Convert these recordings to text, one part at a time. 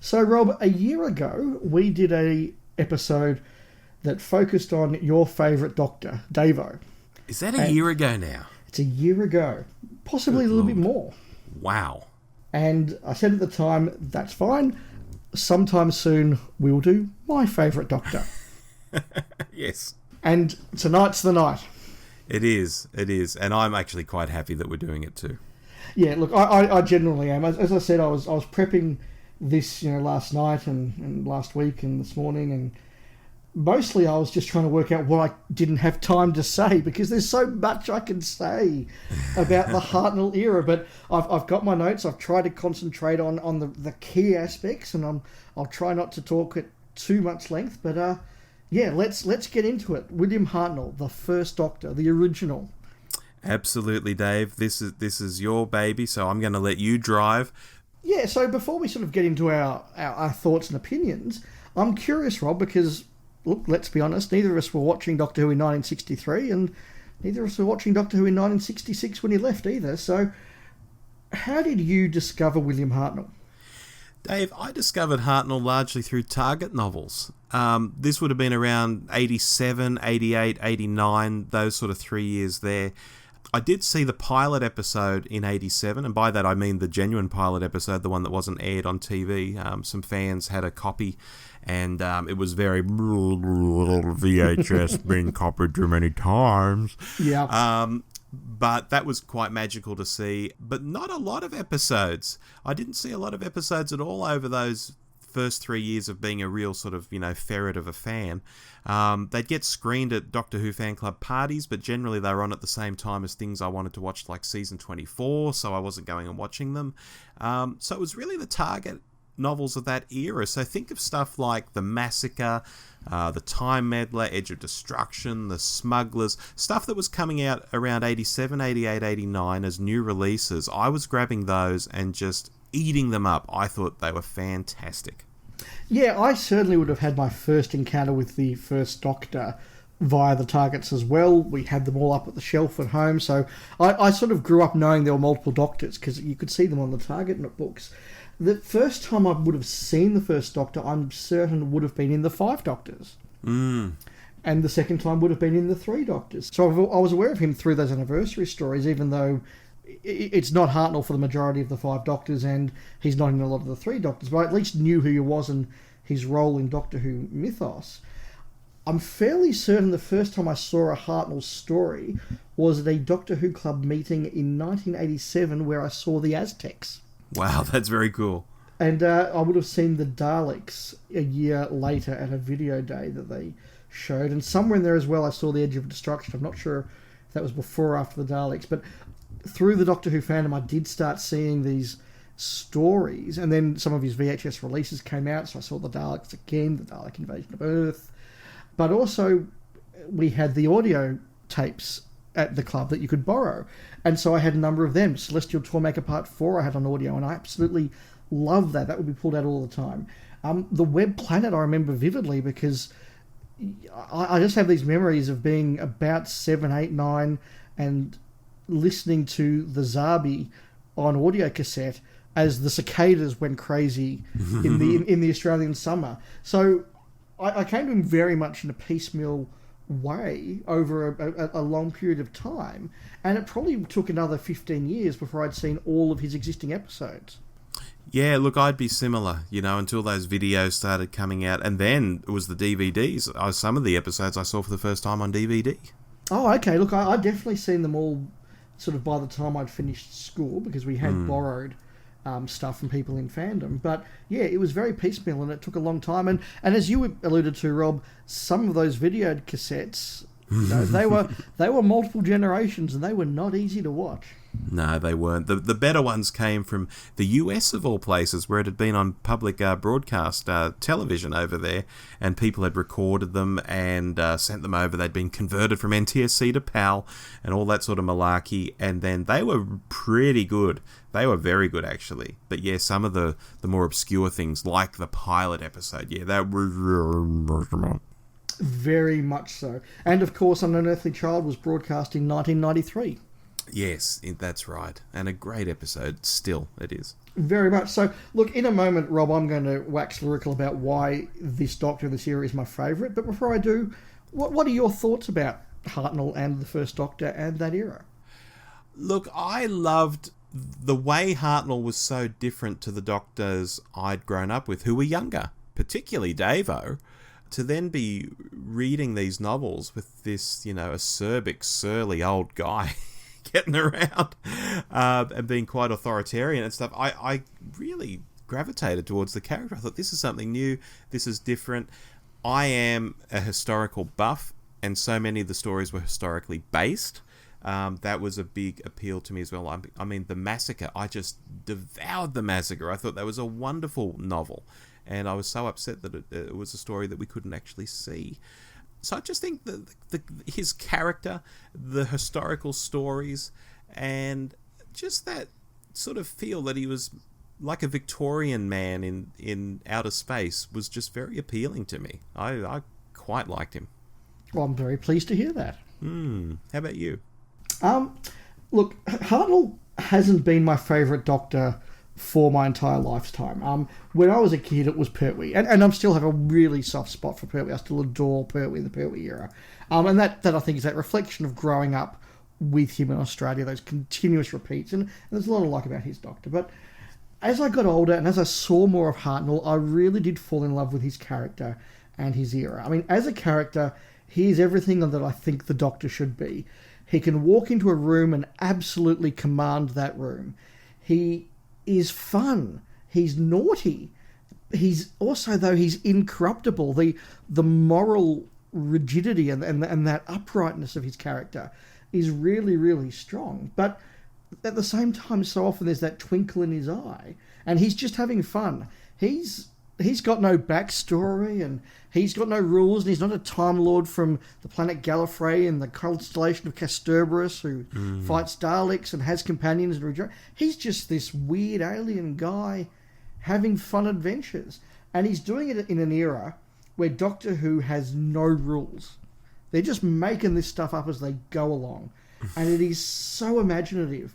So, Rob, a year ago, we did a episode that focused on your favourite Doctor, Davo. Is that a year ago now? It's a year ago. Possibly a little bit more. Wow. And I said at the time, that's fine. Sometime soon, we'll do my favourite Doctor. Yes. And tonight's the night. It is. And I'm actually quite happy that we're doing it too. Yeah, look, I generally am. As I said, I was prepping this, last night and last week and this morning, and mostly I was just trying to work out what I didn't have time to say, because there's so much I can say about the Hartnell era. But I've got my notes. I've tried to concentrate on the key aspects, and I'll try not to talk at too much length. But let's get into it. William Hartnell, the first Doctor, the original. Absolutely, Dave. This is your baby, so I'm going to let you drive. Yeah, so before we sort of get into our thoughts and opinions, I'm curious, Rob, because, look, let's be honest, neither of us were watching Doctor Who in 1963, and neither of us were watching Doctor Who in 1966 when he left either. So how did you discover William Hartnell? Dave, I discovered Hartnell largely through Target novels. This would have been around 87, 88, 89, those sort of 3 years there. I did see the pilot episode in 87, and by that I mean the genuine pilot episode, the one that wasn't aired on TV. Some fans had a copy, and it was very VHS been copied too many times. Yeah. But that was quite magical to see, but not a lot of episodes. I didn't see a lot of episodes at all over those first 3 years of being a real sort of, ferret of a fan. They'd get screened at Doctor Who fan club parties, but generally they were on at the same time as things I wanted to watch, like season 24, so I wasn't going and watching them. So it was really the Target novels of that era. So think of stuff like The Massacre, the Time Meddler, Edge of Destruction, The Smugglers, stuff that was coming out around 87, 88, 89 as new releases. I was grabbing those and just eating them up. I thought they were fantastic. Yeah, I certainly would have had my first encounter with the first Doctor via the Targets as well. We had them all up at the shelf at home, so I sort of grew up knowing there were multiple Doctors because you could see them on the Target books. The first time I would have seen the first Doctor, I'm certain would have been in the 5 Doctors. Mm. And the second time would have been in the 3 Doctors. So I was aware of him through those anniversary stories, even though it's not Hartnell for the majority of the 5 Doctors, and he's not in a lot of the 3 Doctors, but I at least knew who he was and his role in Doctor Who mythos. I'm fairly certain the first time I saw a Hartnell story was at a Doctor Who club meeting in 1987 where I saw the Aztecs. Wow, that's very cool. And I would have seen the Daleks a year later at a video day that they showed, and somewhere in there as well I saw the Edge of Destruction. I'm not sure if that was before or after the Daleks, but through the Doctor Who fandom I did start seeing these stories, and then some of his VHS releases came out, so I saw the Daleks again, the Dalek Invasion of Earth, but also we had the audio tapes at the club that you could borrow, and so I had a number of them. Celestial Toymaker Part 4 I had on audio, and I absolutely loved that. That would be pulled out all the time. The Web Planet I remember vividly because I just have these memories of being about 7, 8, 9 and listening to the Zabi on audio cassette as the cicadas went crazy in the Australian summer. So I came to him very much in a piecemeal way over a long period of time, and it probably took another 15 years before I'd seen all of his existing episodes. Yeah, look, I'd be similar, until those videos started coming out, and then it was the DVDs. Some of the episodes I saw for the first time on DVD. Oh, okay. Look, I'd definitely seen them all sort of by the time I'd finished school, because we had borrowed stuff from people in fandom. But yeah, it was very piecemeal and it took a long time. And as you alluded to, Rob, some of those video cassettes, they were multiple generations and they were not easy to watch. No, they weren't. The better ones came from the US, of all places, where it had been on public broadcast television over there, and people had recorded them and sent them over. They'd been converted from NTSC to PAL and all that sort of malarkey, and then they were pretty good. They were very good, actually. But yeah, some of the more obscure things, like the pilot episode, yeah, that was... Very much so. And of course, An Unearthly Child was broadcast in 1993. Yes, that's right. And a great episode, still, it is. Very much so. Look, in a moment, Rob, I'm going to wax lyrical about why this Doctor of this era is my favourite. But before I do, what are your thoughts about Hartnell and the First Doctor and that era? Look, I loved the way Hartnell was so different to the Doctors I'd grown up with, who were younger, particularly Davo. To then be reading these novels with this, acerbic, surly old guy getting around and being quite authoritarian and stuff, I really gravitated towards the character. I thought, this is something new, this is different. I am a historical buff, and so many of the stories were historically based. That was a big appeal to me as well. I mean, the Massacre, I just devoured the Massacre. I thought that was a wonderful novel, and I was so upset that it was a story that we couldn't actually see. So I just think that his character, the historical stories, and just that sort of feel that he was like a Victorian man in outer space was just very appealing to me. I quite liked him. Well, I'm very pleased to hear that. How about you? Look, Hartnell hasn't been my favourite Doctor for my entire lifetime. When I was a kid, it was Pertwee, and I still have a really soft spot for Pertwee. I still adore Pertwee, the Pertwee era, and that I think is that reflection of growing up with him in Australia, those continuous repeats, and there's a lot I like about his Doctor. But as I got older and as I saw more of Hartnell, I really did fall in love with his character and his era. I mean, as a character, he is everything that I think the Doctor should be. He can walk into a room and absolutely command that room. He is fun. He's naughty. He's also, though, he's incorruptible. The moral rigidity and that uprightness of his character is really, really strong. But at the same time, so often there's that twinkle in his eye, and he's just having fun. He's got no backstory, and he's got no rules, and he's not a Time Lord from the planet Gallifrey and the constellation of Castorberus who fights Daleks and has companions. He's just this weird alien guy having fun adventures. And he's doing it in an era where Doctor Who has no rules. They're just making this stuff up as they go along. And it is so imaginative.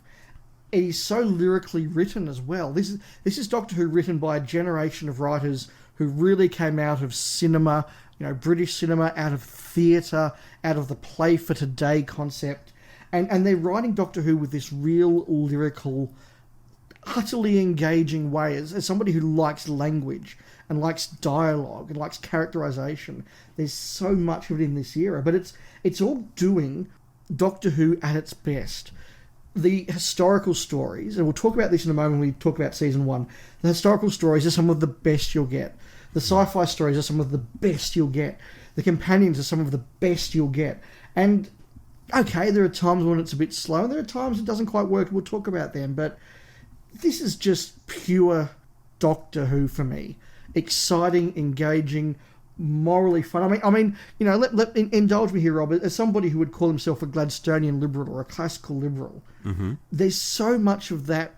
It is so lyrically written as well. This is Doctor Who written by a generation of writers who really came out of cinema, British cinema, out of theatre, out of the play for today concept. And they're writing Doctor Who with this real lyrical, utterly engaging way. As somebody who likes language and likes dialogue and likes characterisation, there's so much of it in this era. But it's all doing Doctor Who at its best. The historical stories, and we'll talk about this in a moment when we talk about season 1, the historical stories are some of the best you'll get. The sci-fi stories are some of the best you'll get. The companions are some of the best you'll get. And, okay, there are times when it's a bit slow, and there are times it doesn't quite work, and we'll talk about them, but this is just pure Doctor Who for me. Exciting, engaging, morally fun. I mean, indulge me here, Rob. As somebody who would call himself a Gladstonian liberal or a classical liberal, there's so much of that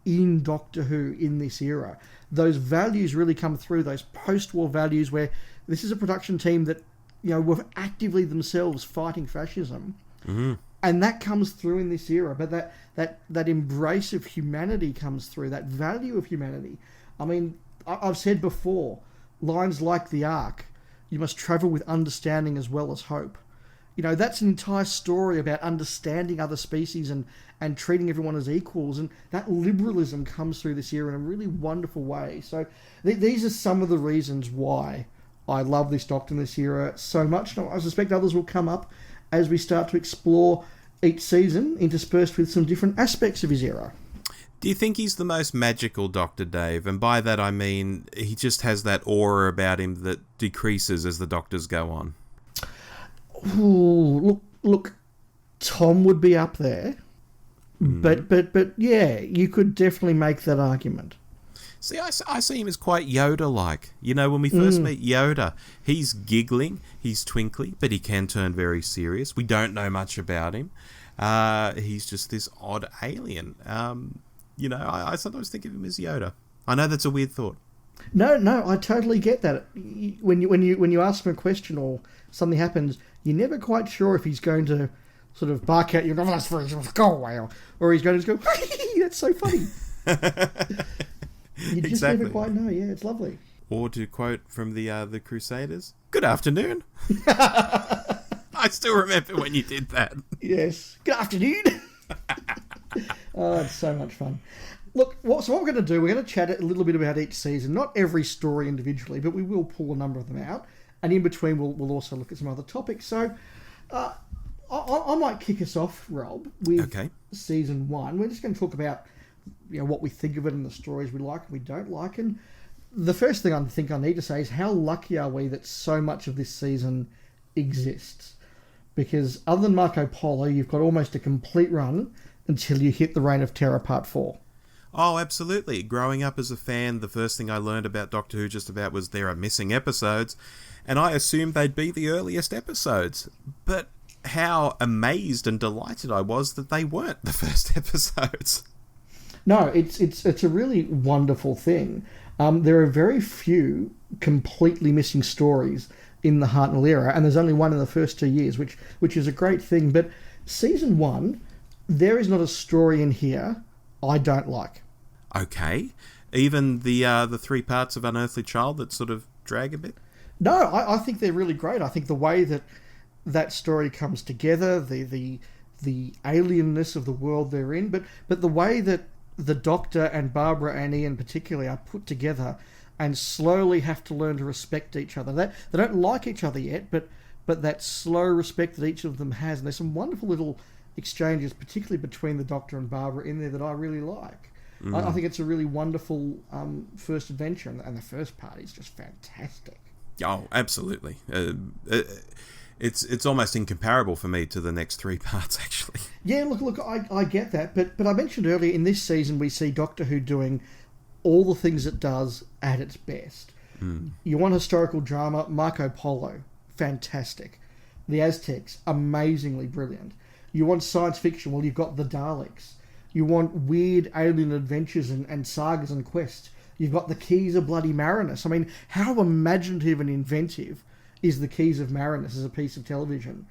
in Doctor Who in this era. Those values really come through, those post-war values where this is a production team that, were actively themselves fighting fascism. And that comes through in this era. But that embrace of humanity comes through, that value of humanity. I mean, I've said before, lines like the Ark, you must travel with understanding as well as hope. That's an entire story about understanding other species and treating everyone as equals, and that liberalism comes through this era in a really wonderful way. So these are some of the reasons why I love this Doctor in this era so much. And I suspect others will come up as we start to explore each season, interspersed with some different aspects of his era. Do you think he's the most magical Doctor, Dave? And by that I mean he just has that aura about him that decreases as the Doctors go on. Ooh, look, Tom would be up there. But yeah, you could definitely make that argument. See, I see him as quite Yoda-like. When we first meet Yoda, he's giggling, he's twinkly, but he can turn very serious. We don't know much about him. He's just this odd alien. I sometimes think of him as Yoda. I know that's a weird thought. No, I totally get that. When you ask him a question or something happens, you're never quite sure if he's going to sort of bark at you, "No, that's very, go away," or he's going to just go, "That's so funny." You just never quite know. Yeah, it's lovely. Or to quote from the Crusaders, "Good afternoon." I still remember when you did that. Yes. Good afternoon. Oh, it's so much fun. Look, so what we're going to do, we're going to chat a little bit about each season. Not every story individually, but we will pull a number of them out. And in between, we'll also look at some other topics. So I might kick us off, Rob, with season 1. We're just going to talk about what we think of it and the stories we like and we don't like. And the first thing I think I need to say is how lucky are we that so much of this season exists? Because other than Marco Polo, you've got almost a complete run until you hit the Reign of Terror Part 4. Oh, absolutely. Growing up as a fan, the first thing I learned about Doctor Who just about was there are missing episodes, and I assumed they'd be the earliest episodes. But how amazed and delighted I was that they weren't the first episodes. No, it's a really wonderful thing. There are very few completely missing stories in the Hartnell era, and there's only one in the first 2 years, which is a great thing. But season 1, there is not a story in here I don't like. Okay. Even the 3 parts of Unearthly Child that sort of drag a bit? No, I think they're really great. I think the way that story comes together, the alienness of the world they're in, but the way that the Doctor and Barbara and Ian particularly are put together and slowly have to learn to respect each other. They don't like each other yet, but that slow respect that each of them has. And there's some wonderful little exchanges, particularly between the Doctor and Barbara in there, that I really like. I think it's a really wonderful first adventure, and the first part is just fantastic. Oh, absolutely. It's almost incomparable for me to the next 3 parts, actually. Yeah, look, I get that, but I mentioned earlier, in this season we see Doctor Who doing all the things it does at its best. You want historical drama, Marco Polo, fantastic. The Aztecs, amazingly brilliant. You want science fiction, well, you've got the Daleks. You want weird alien adventures and sagas and quests, you've got the Keys of bloody Marinus. I mean, how imaginative and inventive is the Keys of Marinus as a piece of television?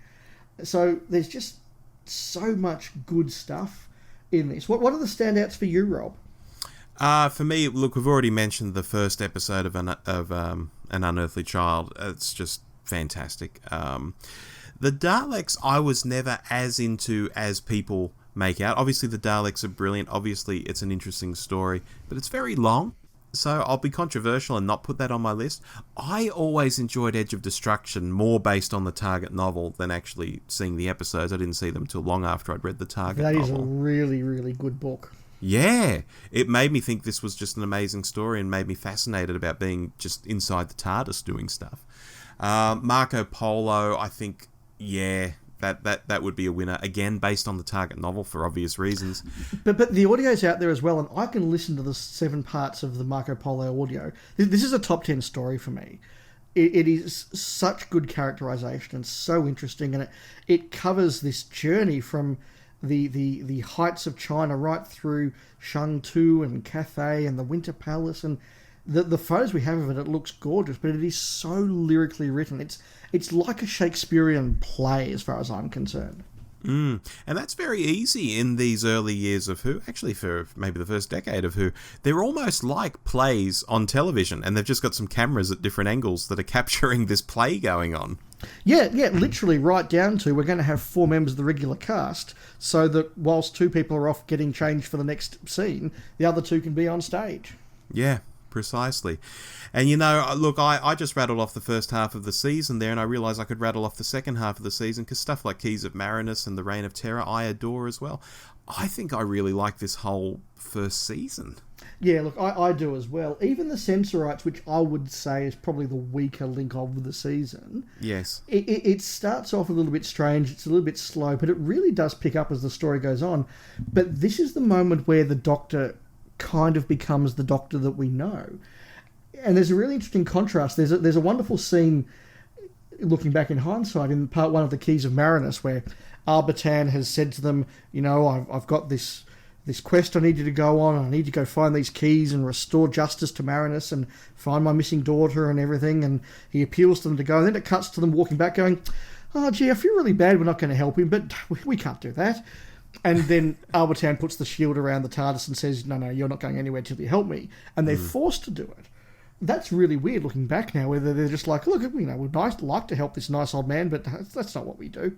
So there's just so much good stuff in this. What are the standouts for you, Rob? For me, look, we've already mentioned the first episode of An Unearthly Child. It's just fantastic. The Daleks I was never as into as people make out. Obviously, the Daleks are brilliant. Obviously, it's an interesting story, but it's very long. So I'll be controversial and not put that on my list. I always enjoyed Edge of Destruction more based on the Target novel than actually seeing the episodes. I didn't see them till long after I'd read the Target novel. That is a really, really good book. Yeah, it made me think this was just an amazing story and made me fascinated about being just inside the TARDIS doing stuff. Marco Polo, I think, yeah, that would be a winner, again, based on the Target novel for obvious reasons. But the audio's out there as well, and I can listen to the 7 parts of the Marco Polo audio. This is a top 10 story for me. It is such good characterization and so interesting, and it covers this journey from the heights of China right through Shangtu and Cathay and the Winter Palace, and the photos we have of it looks gorgeous, but it is so lyrically written. It's like a Shakespearean play as far as I'm concerned. And that's very easy in these early years of Who, actually for maybe the first decade of Who. They're almost like plays on television, and they've just got some cameras at different angles that are capturing this play going on. Yeah, literally right down to we're going to have 4 members of the regular cast so that whilst 2 people are off getting changed for the next scene, the other 2 can be on stage. Yeah, precisely. And look, I just rattled off the first half of the season there, and I realised I could rattle off the second half of the season, because stuff like Keys of Marinus and the Reign of Terror I adore as well. I think I really like this whole first season. Yeah, look, I do as well. Even the Sensorites, which I would say is probably the weaker link of the season. Yes. It starts off a little bit strange, it's a little bit slow, but it really does pick up as the story goes on. But this is the moment where the Doctor kind of becomes the Doctor that we know. And there's a really interesting contrast. There's a wonderful scene, looking back in hindsight, in part 1 of the Keys of Marinus, where Arbitan has said to them, I've got this quest I need you to go on. I need you to go find these keys and restore justice to Marinus and find my missing daughter and everything. And he appeals to them to go. And then it cuts to them walking back going, oh, gee, I feel really bad we're not going to help him, but we can't do that. And then Arbitan puts the shield around the TARDIS and says, no, you're not going anywhere till you help me. And they're forced to do it. That's really weird looking back now, whether they're just like, look, we'd like to help this nice old man, but that's not what we do.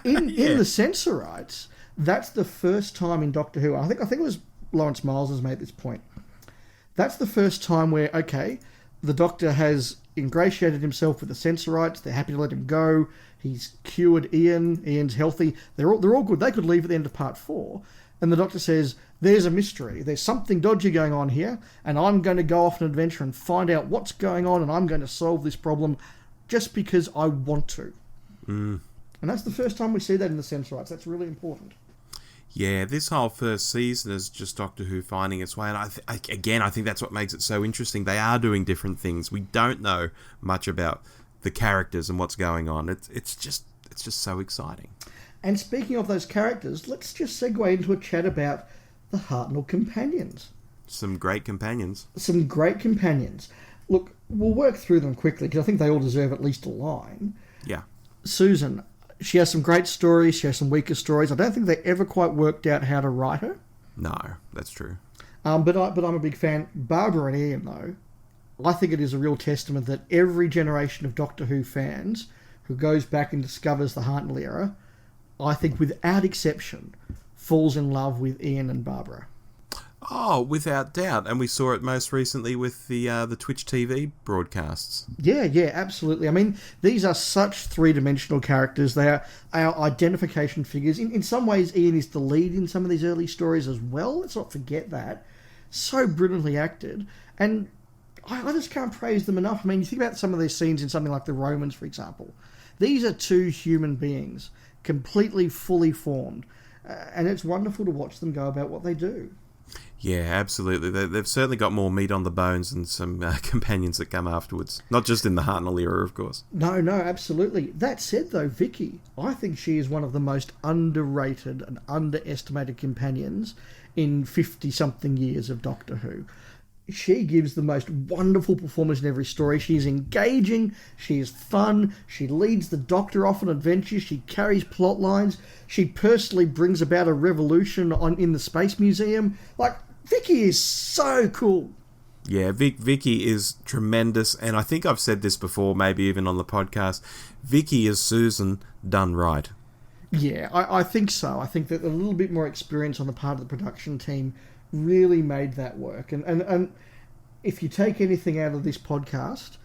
In the Sensorites, that's the first time in Doctor Who, I think it was Lawrence Miles has made this point. That's the first time where, okay, the Doctor has ingratiated himself with the Sensorites. They're happy to let him go. He's cured Ian. Ian's healthy. They're all good. They could leave at the end of part 4. And the Doctor says, there's a mystery. There's something dodgy going on here, and I'm going to go off an adventure and find out what's going on, and I'm going to solve this problem just because I want to. And that's the first time we see that in the Sensorites. That's really important. Yeah, this whole first season is just Doctor Who finding its way, and I think that's what makes it so interesting. They are doing different things. We don't know much about the characters and what's going on. It's just so exciting. And speaking of those characters, let's just segue into a chat about the Hartnell companions. Some great companions. Look, we'll work through them quickly because I think they all deserve at least a line. Yeah. Susan, she has some great stories. She has some weaker stories. I don't think they ever quite worked out how to write her. No, that's true. But I'm a big fan. Barbara and Ian, though, I think it is a real testament that every generation of Doctor Who fans who goes back and discovers the Hartnell era, I think without exception, falls in love with Ian and Barbara. Oh, without doubt. And we saw it most recently with the Twitch TV broadcasts. Yeah, absolutely. I mean, these are such three-dimensional characters. They are our identification figures. In some ways, Ian is the lead in some of these early stories as well. Let's not forget that. So brilliantly acted. And I just can't praise them enough. I mean, you think about some of these scenes in something like The Romans, for example. These are two human beings, completely fully formed. And it's wonderful to watch them go about what they do. Yeah, absolutely. They've certainly got more meat on the bones than some companions that come afterwards. Not just in the Hartnell era, of course. No, absolutely. That said, though, Vicky, I think she is one of the most underrated and underestimated companions in 50-something years of Doctor Who. She gives the most wonderful performance in every story. She is engaging, she is fun, she leads the Doctor off on adventures, she carries plot lines, she personally brings about a revolution in the Space Museum. Like, Vicky is so cool. Yeah, Vicky is tremendous, and I think I've said this before, maybe even on the podcast. Vicky is Susan done right. Yeah, I think so. I think that a little bit more experience on the part of the production team really made that work. And if you take anything out of this podcast,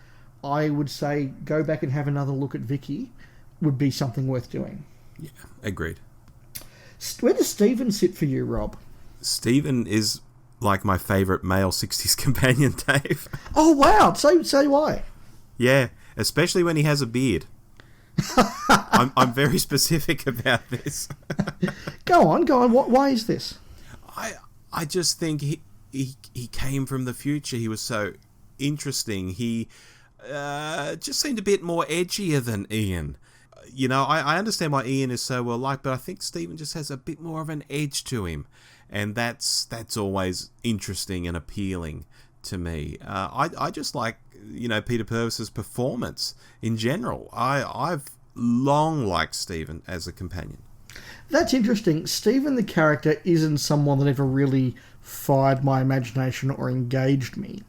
I would say go back and have another look at Vicky would be something worth doing. Yeah, agreed. Where does Stephen sit for you, Rob? Stephen is like my favourite male 60s companion, Dave. Oh, wow. Say why. Yeah, especially when he has a beard. I'm very specific about this. Go on. Why is this? I just think he came from the future. He was so interesting. He just seemed a bit more edgier than Ian. You know, I understand why Ian is so well liked, but I think Stephen just has a bit more of an edge to him, and that's always interesting and appealing to me. I just like, you know, Peter Purvis's performance in general. I've long liked Stephen as a companion. That's interesting. Stephen, the character, isn't someone that ever really fired my imagination or engaged me.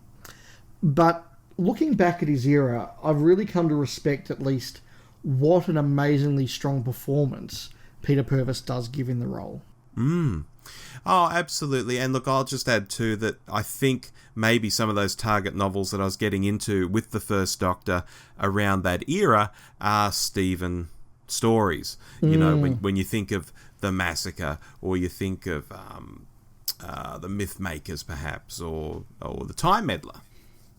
But looking back at his era, I've really come to respect at least what an amazingly strong performance Peter Purvis does give in the role. Oh, absolutely. And look, I'll just add too that I think maybe some of those Target novels that I was getting into with the First Doctor around that era are Stephen stories. You know, when you think of the Massacre, or you think of the Myth Makers, perhaps, or the Time Meddler.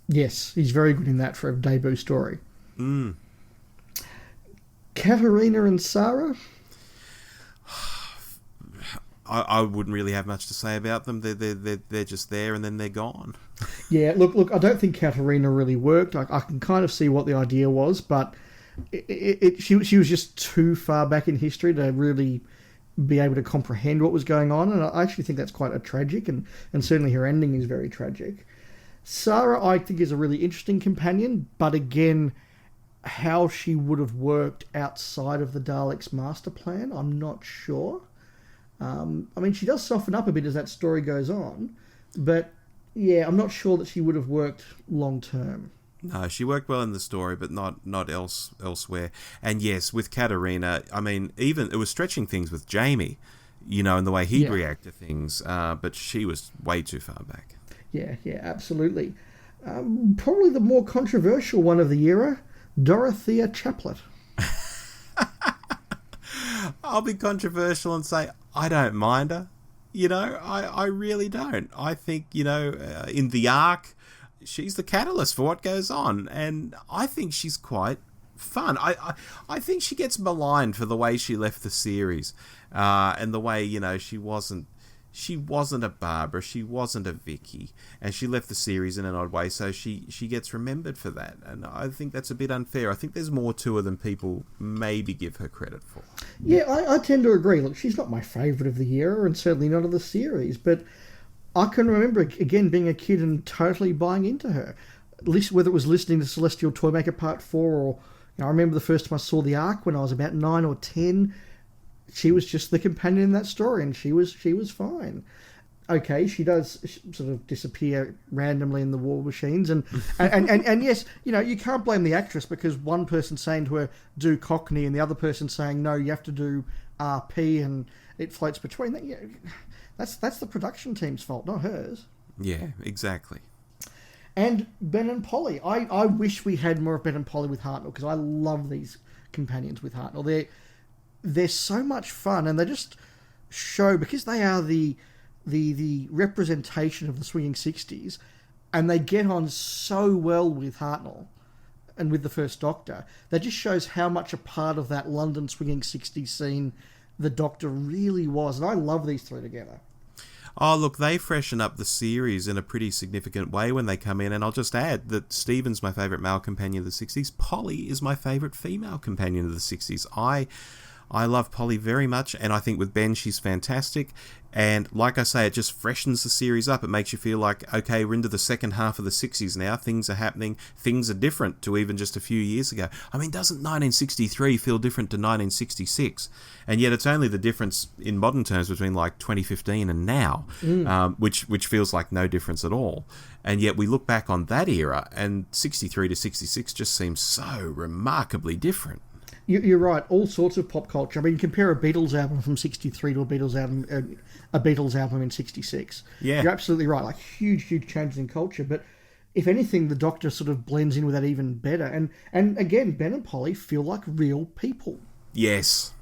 Yes, he's very good in that for a debut story. Katerina and Sarah? I wouldn't really have much to say about them. They're just there and then they're gone. Yeah, look, I don't think Katerina really worked. I can kind of see what the idea was, but she was just too far back in history to really be able to comprehend what was going on, and I actually think that's quite a tragic, and certainly her ending is very tragic. Sarah, I think, is a really interesting companion, but again, how she would have worked outside of the Daleks' master plan, I'm not sure. I mean, she does soften up a bit as that story goes on, but yeah, I'm not sure that she would have worked long term. No, she worked well in the story, but not elsewhere. And yes, with Katarina, I mean, even it was stretching things with Jamie, you know, and the way he'd react to things, but she was way too far back. Yeah, absolutely. Probably the more controversial one of the era, Dorothea Chaplet. I'll be controversial and say I don't mind her. You know, I really don't. I think, you know, in the Ark, she's the catalyst for what goes on, and I think she's quite fun. I think she gets maligned for the way she left the series, and the way, you know, she wasn't a Barbara, she wasn't a Vicky, and she left the series in an odd way, so she gets remembered for that, and I think that's a bit unfair. I think there's more to her than people maybe give her credit for. Yeah, I tend to agree. Look, she's not my favourite of the year, and certainly not of the series, but I can remember, again, being a kid and totally buying into her. At least whether it was listening to Celestial Toymaker Part 4, or, you know, I remember the first time I saw the Ark when I was about 9 or 10. She was just the companion in that story, and she was fine. Okay, she does sort of disappear randomly in the war machines, and yes, you know, you can't blame the actress, because one person saying to her, do Cockney, and the other person saying, no, you have to do RP, and it floats between that. Yeah, that's the production team's fault, not hers. Yeah, exactly. And Ben and Polly. I wish we had more of Ben and Polly with Hartnell, because I love these companions with Hartnell. They're so much fun, and they just show, because they are the representation of the swinging 60s, and they get on so well with Hartnell and with the First Doctor. That just shows how much a part of that London swinging 60s scene the Doctor really was, and I love these three together. Oh, look, they freshen up the series in a pretty significant way when they come in, and I'll just add that Stephen's my favourite male companion of the 60s. Polly is my favourite female companion of the 60s. I love Polly very much, and I think with Ben she's fantastic, and like I say, it just freshens the series up. It makes you feel like, okay, we're into the second half of the 60s now, things are happening, things are different to even just a few years ago. I mean, doesn't 1963 feel different to 1966? And yet it's only the difference in modern terms between like 2015 and now, which feels like no difference at all. And yet we look back on that era, and 63 to 66 just seems so remarkably different. You're right. All sorts of pop culture. I mean, compare a Beatles album from '63 to a Beatles album in '66. Yeah, you're absolutely right. Like huge changes in culture. But if anything, the Doctor sort of blends in with that even better. And again, Ben and Polly feel like real people. Yes,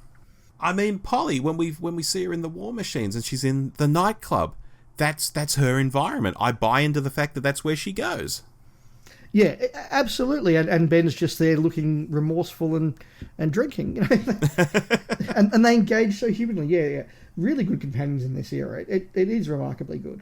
I mean Polly, when we see her in the War Machines and she's in the nightclub, that's her environment. I buy into the fact that that's where she goes. Yeah, absolutely, and Ben's just there looking remorseful and drinking, you know? and they engage so humanly. Yeah, really good companions in this era. It is remarkably good.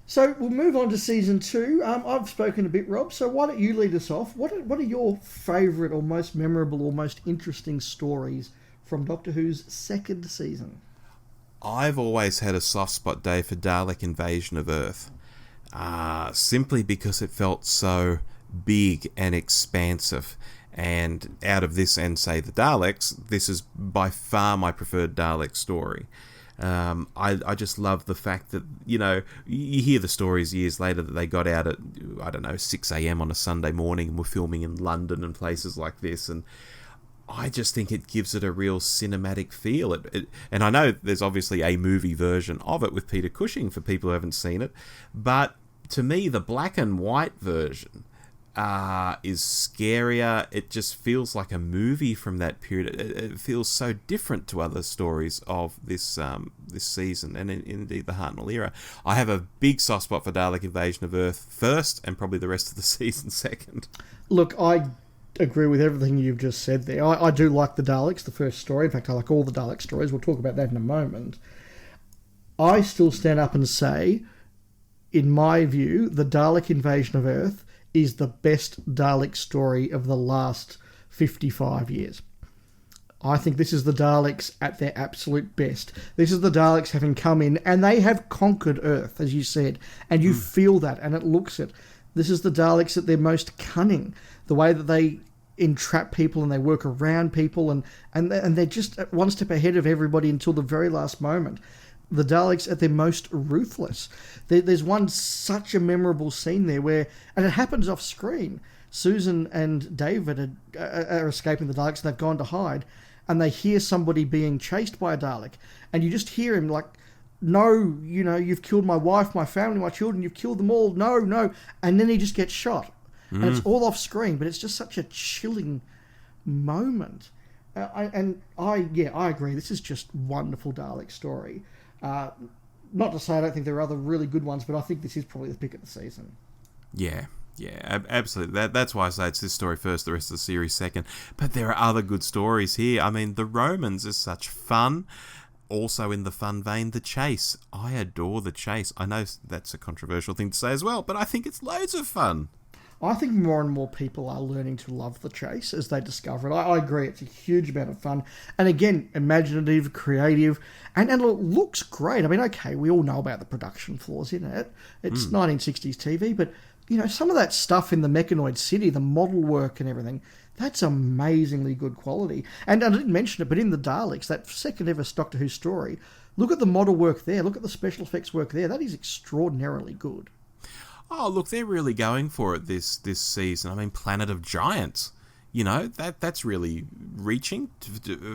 So we'll move on to season 2. I've spoken a bit, Rob. So why don't you lead us off? What are your favourite or most memorable or most interesting stories from Doctor Who's second season? I've always had a soft spot, Dave, for Dalek Invasion of Earth. Simply because it felt so big and expansive, and out of this and say the Daleks, this is by far my preferred Dalek story. I just love the fact that, you know, you hear the stories years later that they got out at, I don't know, 6 a.m. on a Sunday morning and were filming in London and places like this, and I just think it gives it a real cinematic feel. And I know there's obviously a movie version of it with Peter Cushing for people who haven't seen it, but to me, the black and white version is scarier. It just feels like a movie from that period. It feels so different to other stories of this season, and indeed the Hartnell era. I have a big soft spot for Dalek Invasion of Earth first, and probably the rest of the season second. Look, I agree with everything you've just said there. I do like the Daleks, the first story. In fact, I like all the Dalek stories. We'll talk about that in a moment. I still stand up and say, in my view, the Dalek Invasion of Earth is the best Dalek story of the last 55 years. I think this is the Daleks at their absolute best. This is the Daleks having come in, and they have conquered Earth, as you said, and you feel that, and it looks it. This is the Daleks at their most cunning. The way that they entrap people and they work around people, and they're just one step ahead of everybody until the very last moment. The Daleks at their most ruthless. There's one such a memorable scene there where, and it happens off screen, Susan and David are escaping the Daleks and they've gone to hide, and they hear somebody being chased by a Dalek, and you just hear him like, no, you've killed my wife, my family, my children, you've killed them all, no, and then he just gets shot. And it's all off screen, but it's just such a chilling moment. I agree, this is just wonderful Dalek story. Not to say I don't think there are other really good ones, but I think this is probably the pick of the season. Yeah, absolutely. That's why I say it's this story first, the rest of the series second. But there are other good stories here. I mean, the Romans is such fun. Also in the fun vein, the chase. I adore the chase. I know that's a controversial thing to say as well, but I think it's loads of fun. I think more and more people are learning to love the chase as they discover it. I agree, it's a huge amount of fun. And again, imaginative, creative, and it looks great. I mean, okay, we all know about the production flaws in it. It's 1960s TV, but, some of that stuff in the Mechanoid City, the model work and everything, that's amazingly good quality. And I didn't mention it, but in the Daleks, that second ever Doctor Who story, look at the model work there, look at the special effects work there. That is extraordinarily good. Oh, look, they're really going for it this season. I mean, Planet of Giants, that's really reaching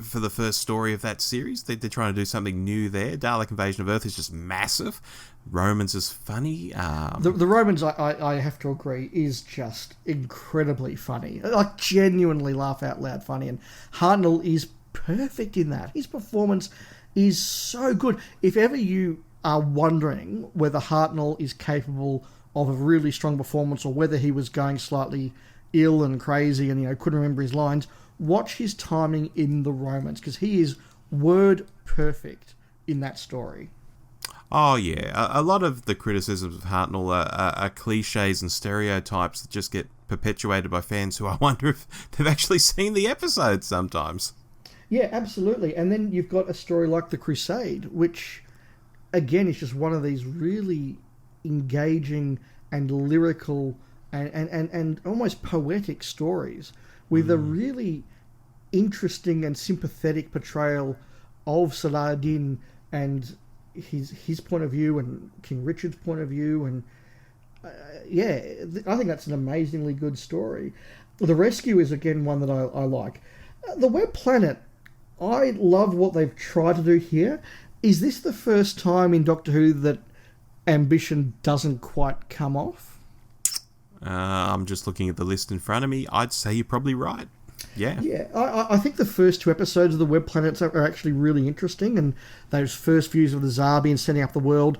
for the first story of that series. They're trying to do something new there. Dalek Invasion of Earth is just massive. Romans is funny. The Romans, I have to agree, is just incredibly funny. Like, genuinely laugh out loud funny. And Hartnell is perfect in that. His performance is so good. If ever you are wondering whether Hartnell is capable of a really strong performance or whether he was going slightly ill and crazy and couldn't remember his lines, watch his timing in the Romans, because he is word perfect in that story. Oh yeah, a lot of the criticisms of Hartnell are cliches and stereotypes that just get perpetuated by fans who I wonder if they've actually seen the episodes sometimes. Yeah, absolutely. And then you've got a story like The Crusade, which again is just one of these really engaging and lyrical and almost poetic stories with a really interesting and sympathetic portrayal of Saladin and his point of view and King Richard's point of view, and I think that's an amazingly good story. The Rescue is again one that I like. The Web Planet, I love what they've tried to do here. Is this the first time in Doctor Who that ambition doesn't quite come off? I'm just looking at the list in front of me. I'd say you're probably right. Yeah. Yeah, I think the first two episodes of the Web Planets are actually really interesting, and those first views of the Tsar being setting up the world,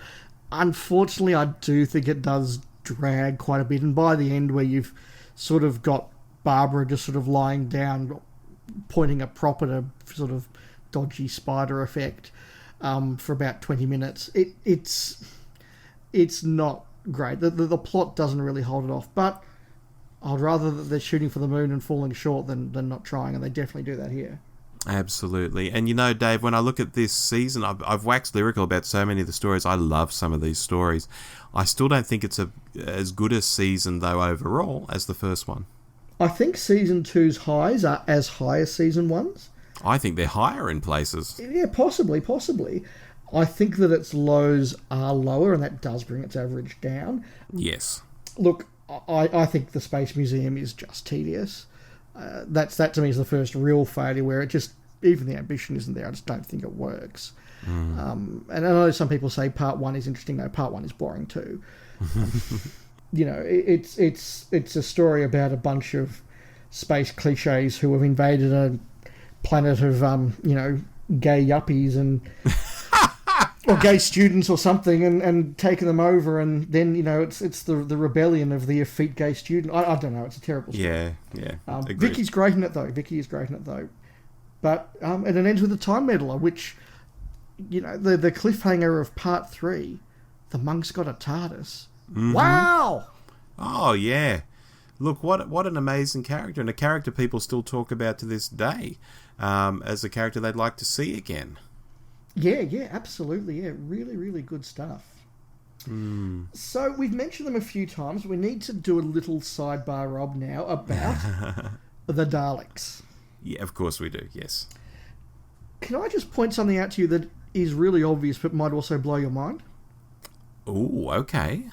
unfortunately, I do think it does drag quite a bit, and by the end where you've sort of got Barbara just sort of lying down, pointing a prop at a sort of dodgy spider effect for about 20 minutes, it's not great. The plot doesn't really hold it off, but I'd rather that they're shooting for the moon and falling short than not trying, and they definitely do that here. Absolutely. And Dave, when I look at this season, I've waxed lyrical about so many of the stories. I love some of these stories. I still don't think it's as good a season, though, overall, as the first one. I think Season 2's highs are as high as Season 1's. I think they're higher in places. Yeah, possibly. I think that its lows are lower, and that does bring its average down. Yes. Look, I think the Space Museum is just tedious. That to me is the first real failure where it just, even the ambition isn't there. I just don't think it works. And I know some people say Part 1 is interesting. No, Part 1 is boring too. It's a story about a bunch of space cliches who have invaded a planet of gay yuppies and or gay students or something, and taken them over, and then it's the rebellion of the effete gay student. I don't know. It's a terrible story. Yeah. Vicky's great in it though. But and it ends with the Time Meddler, which the cliffhanger of Part 3. The monk's got a TARDIS. Mm-hmm. Wow. Oh yeah. Look, what an amazing character, and a character people still talk about to this day as a character they'd like to see again. Yeah, absolutely. Yeah, really, really good stuff. So we've mentioned them a few times. We need to do a little sidebar, Rob, now about the Daleks. Yeah, of course we do, yes. Can I just point something out to you that is really obvious but might also blow your mind? Ooh, okay.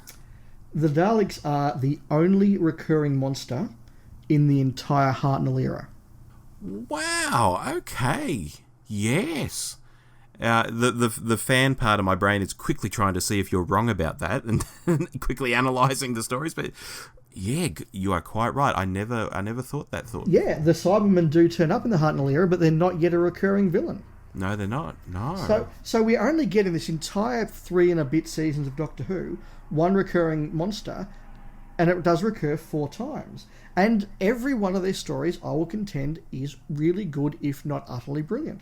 The Daleks are the only recurring monster in the entire Hartnell era. Wow, okay. Yes. The fan part of my brain is quickly trying to see if you're wrong about that and quickly analysing the stories, but yeah, you are quite right. I never thought that thought. Yeah, the Cybermen do turn up in the Hartnell era, but they're not yet a recurring villain. No, they're not. No. So we're only getting this entire 3 and a bit seasons of Doctor Who, one recurring monster, and it does recur 4 times. And every one of their stories, I will contend, is really good, if not utterly brilliant.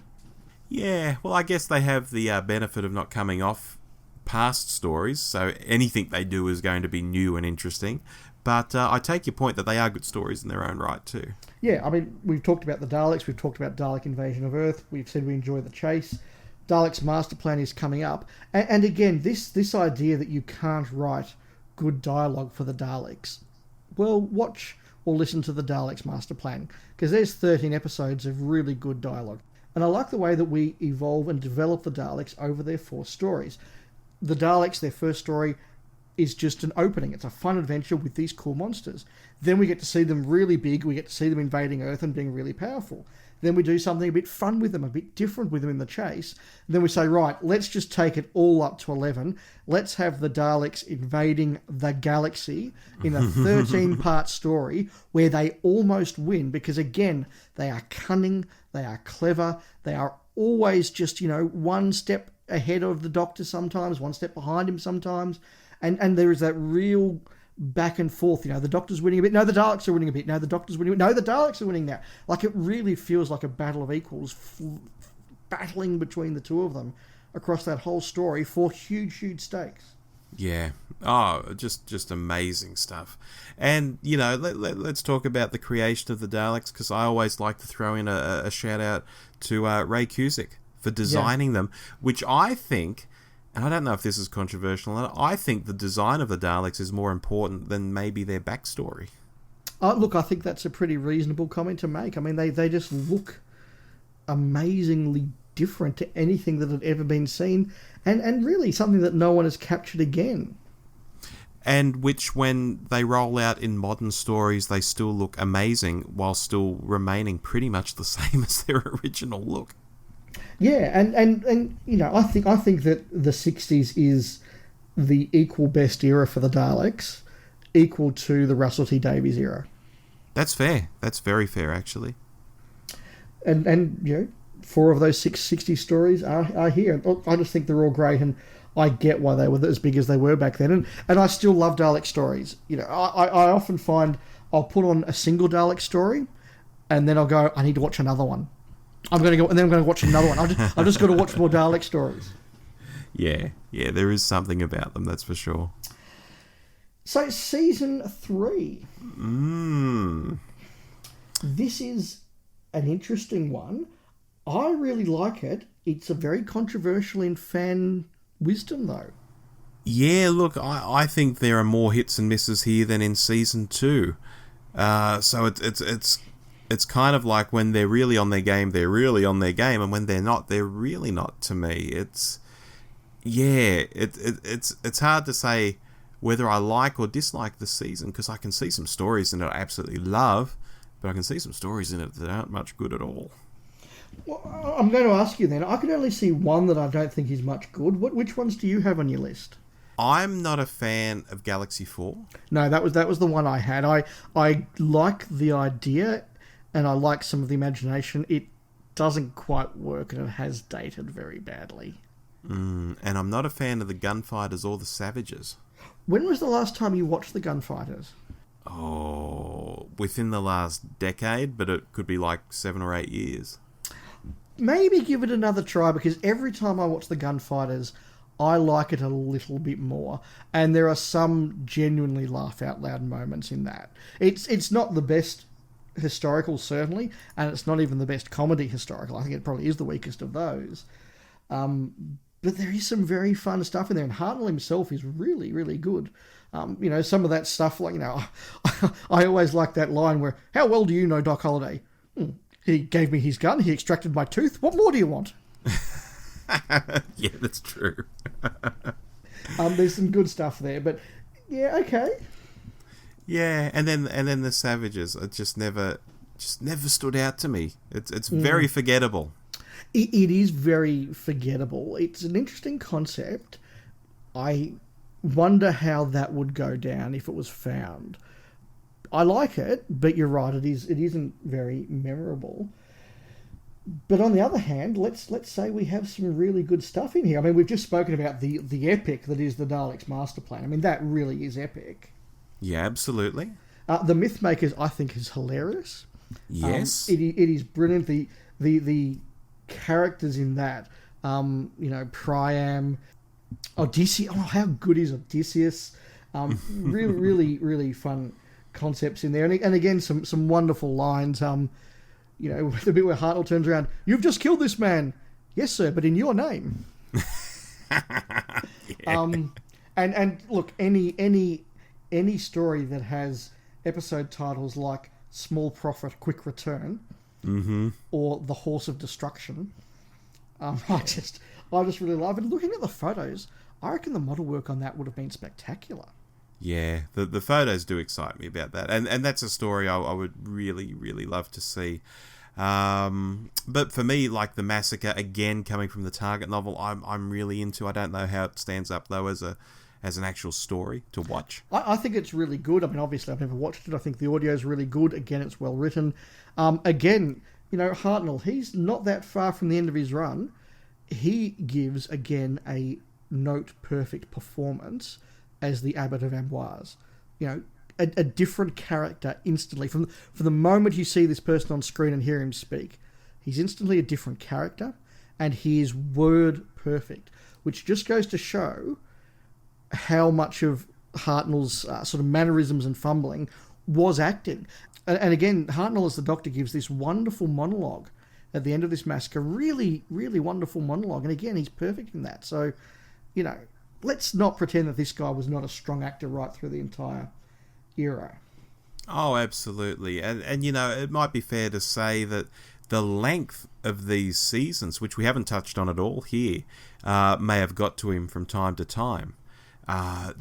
Yeah, well, I guess they have the benefit of not coming off past stories, so anything they do is going to be new and interesting. But I take your point that they are good stories in their own right, too. Yeah, I mean, we've talked about the Daleks, we've talked about Dalek Invasion of Earth, we've said we enjoy the chase. Dalek's Master Plan is coming up. And again, this idea that you can't write good dialogue for the Daleks. Well, watch or listen to the Daleks Master Plan, because there's 13 episodes of really good dialogue. And I like the way that we evolve and develop the Daleks over their 4 stories. The Daleks, their first story, is just an opening. It's a fun adventure with these cool monsters. Then we get to see them really big. We get to see them invading Earth and being really powerful. Then we do something a bit fun with them, a bit different with them in the chase. And then we say, right, let's just take it all up to 11. Let's have the Daleks invading the galaxy in a 13-part story where they almost win because, again, they are cunning, they are clever, they are always just, one step ahead of the Doctor sometimes, one step behind him sometimes. And there is that real back and forth. The Doctor's winning a bit. No, the Daleks are winning a bit. No, the Doctor's winning a bit. No, the Daleks are winning now. Like, it really feels like a battle of equals, battling between the two of them across that whole story for huge, huge stakes. Yeah. Oh, just amazing stuff. And, let's talk about the creation of the Daleks, because I always like to throw in a shout-out to Ray Cusick for designing them, which I think... And I don't know if this is controversial. I think the design of the Daleks is more important than maybe their backstory. Look, I think that's a pretty reasonable comment to make. I mean, they just look amazingly different to anything that had ever been seen, and really something that no one has captured again. And which, when they roll out in modern stories, they still look amazing while still remaining pretty much the same as their original look. Yeah, and I think that the 60s is the equal best era for the Daleks, equal to the Russell T Davies era. That's fair. That's very fair, actually. And 4 of those 660 stories are here. I just think they're all great, and I get why they were as big as they were back then. And I still love Dalek stories. I often find I'll put on a single Dalek story, and then I'll go, I need to watch another one. I'm going to go, and then I'm going to watch another one. I've just got to watch more Dalek stories. Yeah, there is something about them, that's for sure. So, season 3. This is an interesting one. I really like it. It's a very controversial in fan wisdom, though. Yeah, look, I think there are more hits and misses here than in season 2. So it's kind of like when they're really on their game, they're really on their game, and when they're not, they're really not to me. It's hard to say whether I like or dislike the season, because I can see some stories in it I absolutely love, but I can see some stories in it that aren't much good at all. Well, I'm going to ask you then. I can only see one that I don't think is much good. Which ones do you have on your list? I'm not a fan of Galaxy 4. No, that was the one I had. I like the idea, and I like some of the imagination. It doesn't quite work, and it has dated very badly. And I'm not a fan of the Gunfighters or the Savages. When was the last time you watched the Gunfighters? Oh, within the last decade, but it could be like 7 or 8 years. Maybe give it another try, because every time I watch the Gunfighters, I like it a little bit more, and there are some genuinely laugh out loud moments in that. It's not the best historical, certainly, and it's not even the best comedy historical. I think it probably is the weakest of those. But there is some very fun stuff in there, and Hartnell himself is really, really good. Some of that stuff, like, I always like that line where, "How well do you know Doc Holliday? He gave me his gun, he extracted my tooth. What more do you want?" Yeah, that's true. There's some good stuff there, but yeah, okay. Yeah, and then the Savages, it just never stood out to me. It's very forgettable. It is very forgettable. It's an interesting concept. I wonder how that would go down if it was found. I like it, but you're right, it isn't very memorable. But on the other hand, let's say we have some really good stuff in here. I mean, we've just spoken about the epic that is the Daleks master plan. I mean, that really is epic. Yeah, absolutely. The Mythmakers, I think, is hilarious. Yes. It is brilliant. The characters in that, Priam, Odysseus. Oh, how good is Odysseus? Really, really, really fun concepts in there, and again, some wonderful lines. The bit where Hartnell turns around, "You've just killed this man." "Yes, sir, but in your name." Yeah. And look, any story that has episode titles like "Small Profit, Quick Return," or "The Horse of Destruction," I just really love it. Looking at the photos, I reckon the model work on that would have been spectacular. Yeah, the photos do excite me about that, and that's a story I would really, really love to see. But for me, like the Massacre, again coming from the Target novel, I'm really into. I don't know how it stands up though as an actual story to watch. I think it's really good. I mean, obviously I've never watched it. I think the audio is really good. Again, it's well written. Again, Hartnell, he's not that far from the end of his run. He gives again a note perfect performance as the Abbot of Amboise. A different character instantly. From the moment you see this person on screen and hear him speak, he's instantly a different character, and he is word perfect, which just goes to show how much of Hartnell's sort of mannerisms and fumbling was acting. And again, Hartnell as the Doctor gives this wonderful monologue at the end of this Massacre. Really, really wonderful monologue. And again, he's perfect in that. So, let's not pretend that this guy was not a strong actor right through the entire era. Oh, absolutely. And it might be fair to say that the length of these seasons, which we haven't touched on at all here, may have got to him from time to time.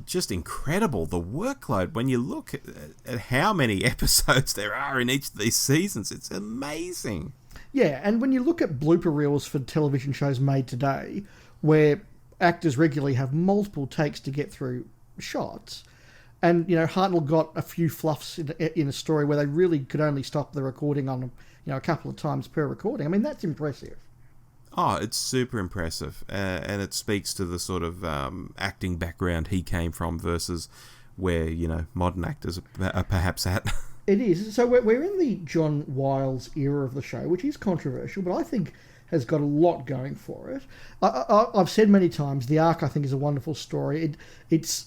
Just incredible, the workload. When you look at how many episodes there are in each of these seasons, it's amazing. Yeah, and when you look at blooper reels for television shows made today, where actors regularly have multiple takes to get through shots, and Hartnell got a few fluffs in a story where they really could only stop the recording on a couple of times per recording. I mean, that's impressive. Oh, it's super impressive, and it speaks to the sort of acting background he came from versus where modern actors are perhaps at. It is. So we're in the John Wiles era of the show, which is controversial, but I think has got a lot going for it. I've said many times, the Ark, I think, is a wonderful story. It's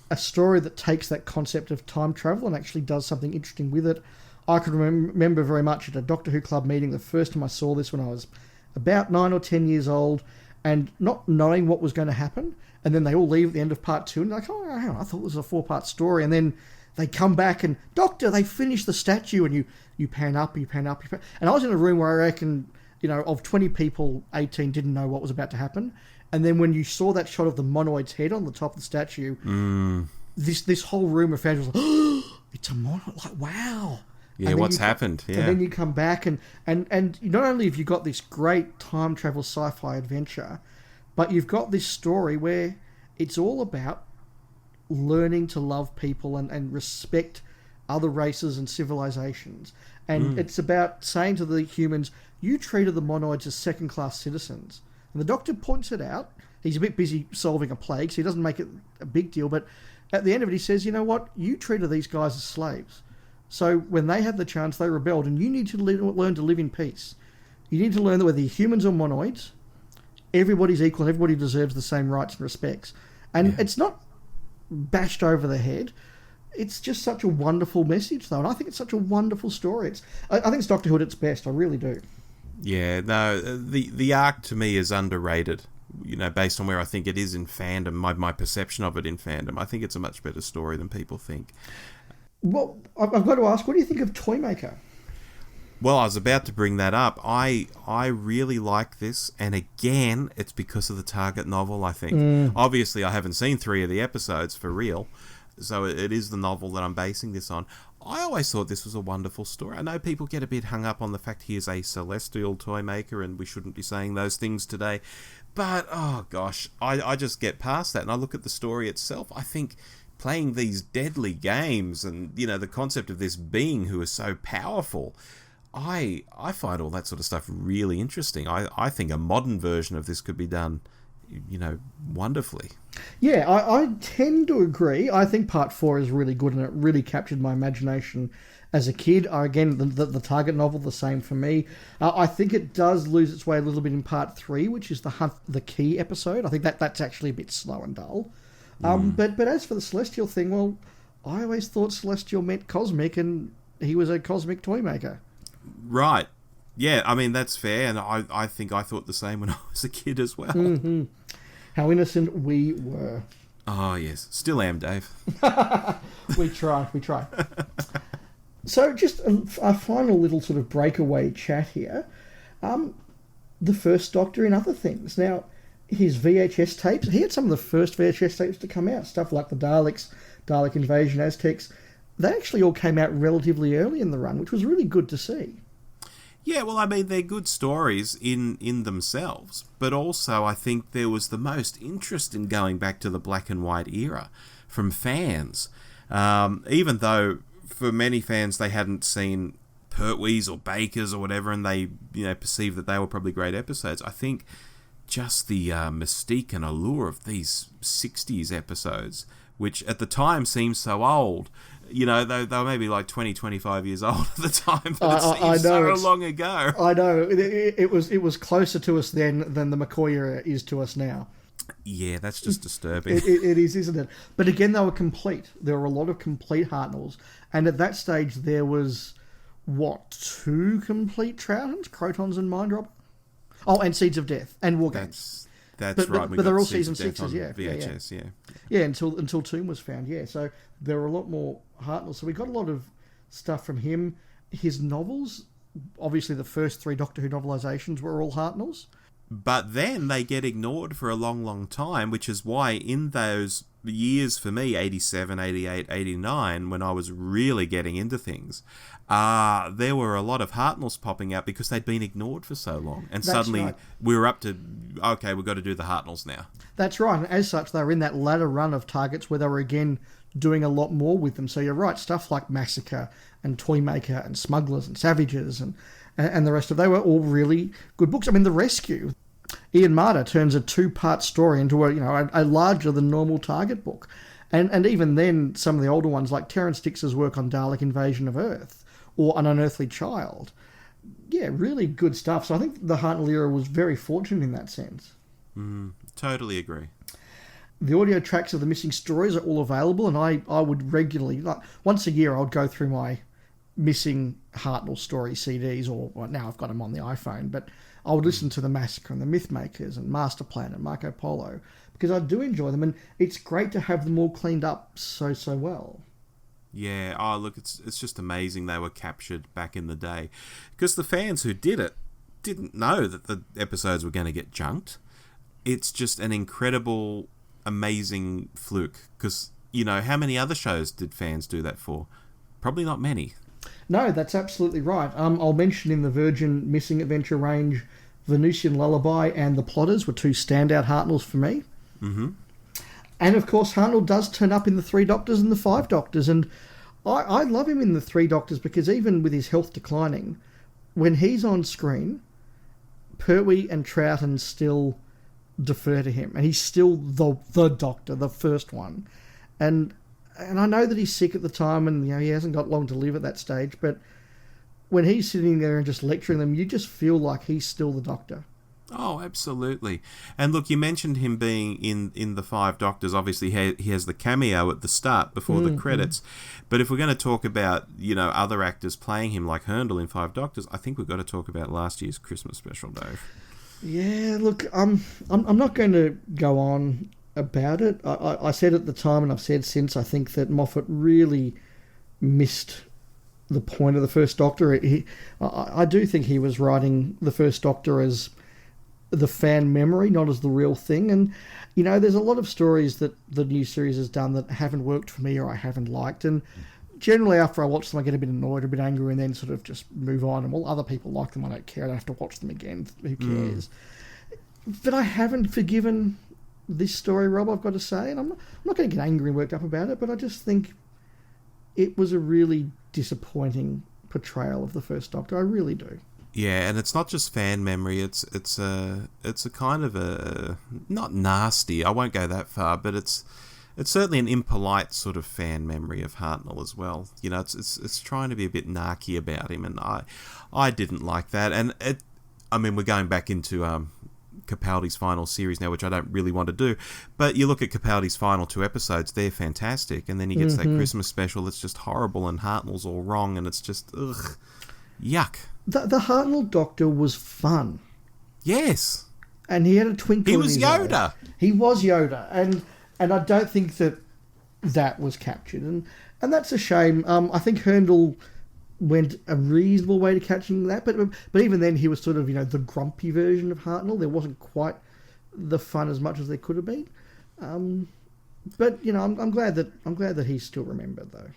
a story that takes that concept of time travel and actually does something interesting with it. I can remember very much at a Doctor Who Club meeting, the first time I saw this when I was about 9 or 10 years old, and not knowing what was going to happen, and then they all leave at the end of part 2, and they're like, oh, hang on, I thought it was a 4-part story, and then they come back, and, Doctor, they finished the statue, and you pan up, and I was in a room where I reckon, of 20 people, 18 didn't know what was about to happen, and then when you saw that shot of the monoid's head on the top of the statue, this whole room of fans was like, oh, it's a monoid, like, wow. Yeah, what's happened? Yeah. And then you come back, and not only have you got this great time travel sci-fi adventure, but you've got this story where it's all about learning to love people and respect other races and civilizations. And it's about saying to the humans, you treated the monoids as second-class citizens. And the Doctor points it out. He's a bit busy solving a plague, so he doesn't make it a big deal. But at the end of it, he says, you know what? You treated these guys as slaves. So when they had the chance, they rebelled, and you need to learn to live in peace. You need to learn that whether you're humans or monoids, everybody's equal and everybody deserves the same rights and respects. And it's not bashed over the head. It's just such a wonderful message, though, and I think it's such a wonderful story. I think it's Doctor Who at its best. I really do. Yeah, no, the Ark to me is underrated. based on where I think it is in fandom, my perception of it in fandom, I think it's a much better story than people think. Well, I've got to ask, what do you think of Toymaker? Well, I was about to bring that up. I really like this, and again, it's because of the target novel, I think. Obviously, I haven't seen 3 of the episodes for real, so it is the novel that I'm basing this on. I always thought this was a wonderful story. I know people get a bit hung up on the fact he is a celestial toymaker, and we shouldn't be saying those things today, but, oh gosh, I just get past that, and I look at the story itself. I think playing these deadly games, and, the concept of this being who is so powerful... I find all that sort of stuff really interesting. I think a modern version of this could be done, wonderfully. Yeah, I tend to agree. I think part 4 is really good, and it really captured my imagination as a kid. Again, the target novel, the same for me. I think it does lose its way a little bit in part 3, which is the key episode. I think that's actually a bit slow and dull. But as for the Celestial thing, well, I always thought Celestial meant cosmic, and he was a cosmic toymaker. Right. Yeah, I mean, that's fair, and I think I thought the same when I was a kid as well. Mm-hmm. How innocent we were. Oh, yes. Still am, Dave. We try. So, just a final little sort of breakaway chat here. The First Doctor in other things. Now, his VHS tapes, he had some of the first VHS tapes to come out. Stuff like the Daleks, Dalek Invasion, Aztecs. They actually all came out relatively early in the run, which was really good to see. Yeah, well, I mean, they're good stories in themselves, but also I think there was the most interest in going back to the black and white era from fans. Even though for many fans they hadn't seen Pertwee's or Baker's or whatever, and they perceived that they were probably great episodes, I think just the mystique and allure of these 60s episodes, which at the time seemed so old. They were maybe like 20, 25 years old at the time, but it seems so long ago. I know. It was closer to us then than the McCoy era is to us now. Yeah, that's just disturbing. It is, isn't it? But again, they were complete. There were a lot of complete Hartnells. And at that stage, there was, 2 complete Troutons? Crotons and Mindrobber? Oh, and Seeds of Death. And War Games. That's right. But they're all season 6s, yeah. VHS, yeah. Yeah, until Tomb was found, yeah. So there were a lot more Hartnell. So we got a lot of stuff from him. His novels, obviously the first 3 Doctor Who novelisations were all Hartnells. But then they get ignored for a long, long time, which is why in those years for me, 87, 88, 89, when I was really getting into things, there were a lot of Hartnells popping out because they'd been ignored for so long. And suddenly we were up to, okay, we've got to do the Hartnells now. That's right. And as such, they were in that latter run of targets where they were again doing a lot more with them. So you're right, stuff like Massacre and Toymaker and Smugglers and Savages and the rest of them, they were all really good books. I mean, The Rescue, Ian Marter turns a 2-part story into a larger than normal target book. And even then, some of the older ones, like Terence Dix's work on Dalek Invasion of Earth or An Unearthly Child, yeah, really good stuff. So I think the Hartnell era was very fortunate in that sense. Totally agree. The audio tracks of the missing stories are all available, and I would regularly, like once a year, I would go through my missing Hartnell story CDs, or now I've got them on the iPhone, but I would listen to the Massacre and the Mythmakers and Master Plan and Marco Polo, because I do enjoy them, and it's great to have them all cleaned up so well. Yeah, look, it's just amazing they were captured back in the day, because the fans who did it didn't know that the episodes were going to get junked. It's just an incredible, amazing fluke, because, how many other shows did fans do that for? Probably not many. No, that's absolutely right. I'll mention in the Virgin Missing Adventure range, Venusian Lullaby and The Plotters were 2 standout Hartnells for me. Mm-hmm. And of course, Hartnell does turn up in the 3 Doctors and the 5 Doctors, and I love him in the 3 Doctors because even with his health declining, when he's on screen, Pertwee and Troughton still defer to him, and he's still the Doctor, the first one. And I know that he's sick at the time, and he hasn't got long to live at that stage, but when he's sitting there and just lecturing them, you just feel like he's still the Doctor. Oh, absolutely. And look, you mentioned him being in the 5 Doctors. Obviously, he has the cameo at the start before the credits. But if we're going to talk about, other actors playing him like Herndl in 5 Doctors, I think we've got to talk about last year's Christmas special, Dave. Yeah, look, I'm not going to go on about it. I said at the time, and I've said since, I think that Moffat really missed the point of the First Doctor. I do think he was writing the First Doctor as the fan memory, not as the real thing. And, you know, there's a lot of stories that the new series has done that haven't worked for me or I haven't liked. And generally after I watch them, I get a bit annoyed, a bit angry, and then sort of just move on. And, well, other people like them, I don't care. I don't have to watch them again. Who cares? But I haven't forgiven this story, Rob, I've got to say. And I'm not going to get angry and worked up about it, but I just think it was a really disappointing portrayal of the First Doctor. I really do. Yeah, and it's not just fan memory. It's a kind of a, not nasty, I won't go that far, but it's certainly an impolite sort of fan memory of Hartnell as well. You know, it's trying to be a bit narky about him, and I didn't like that. And I mean, we're going back into Capaldi's final series now, which I don't really want to do, but you look at Capaldi's final 2 episodes, they're fantastic, and then he gets that Christmas special that's just horrible, and Hartnell's all wrong, and it's just yuck. The Hartnell Doctor was fun. Yes. And he had a twinkle in his eye. He was Yoda. He was Yoda. And I don't think that was captured. And that's a shame. I think Herndl went a reasonable way to catching that. But even then, he was sort of, you know, the grumpy version of Hartnell. There wasn't quite the fun as much as there could have been. But, you know, I'm glad that he's still remembered, though.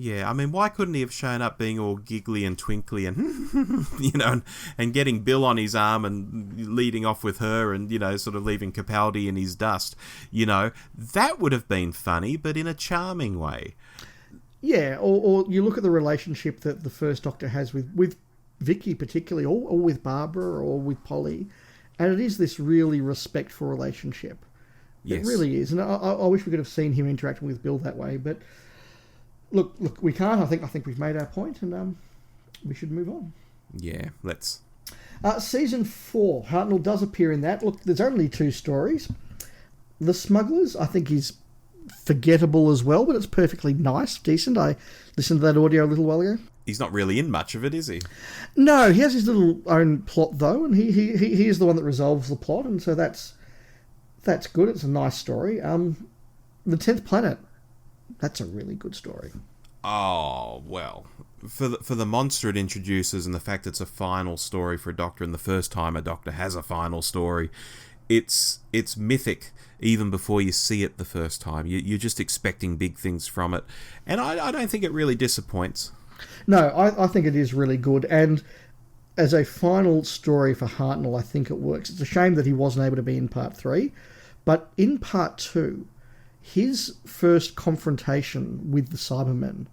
Yeah, I mean, why couldn't he have shown up being all giggly and twinkly and, you know, and getting Bill on his arm and leading off with her and, you know, sort of leaving Capaldi in his dust, you know? That would have been funny, but in a charming way. Yeah, or you look at the relationship that the First Doctor has with Vicky particularly, or with Barbara, or with Polly, and it is this really respectful relationship. Yes. It really is, and I wish we could have seen him interacting with Bill that way, but... Look, we can't. I think we've made our point, and we should move on. Yeah, let's. Season 4, Hartnell does appear in that. Look, there's only 2 stories. The Smugglers, I think, is forgettable as well, but it's perfectly nice, decent. I listened to that audio a little while ago. He's not really in much of it, is he? No, he has his little own plot, though, and he is the one that resolves the plot, and so that's good. It's a nice story. The 10th Planet. That's a really good story. Oh, well, for the monster it introduces and the fact it's a final story for a Doctor, and the first time a Doctor has a final story, it's mythic even before you see it the first time. You're just expecting big things from it, and I don't think it really disappoints. No, I think it is really good, and as a final story for Hartnell, I think it works. It's a shame that he wasn't able to be in Part 3, but in Part 2... his first confrontation with the Cybermen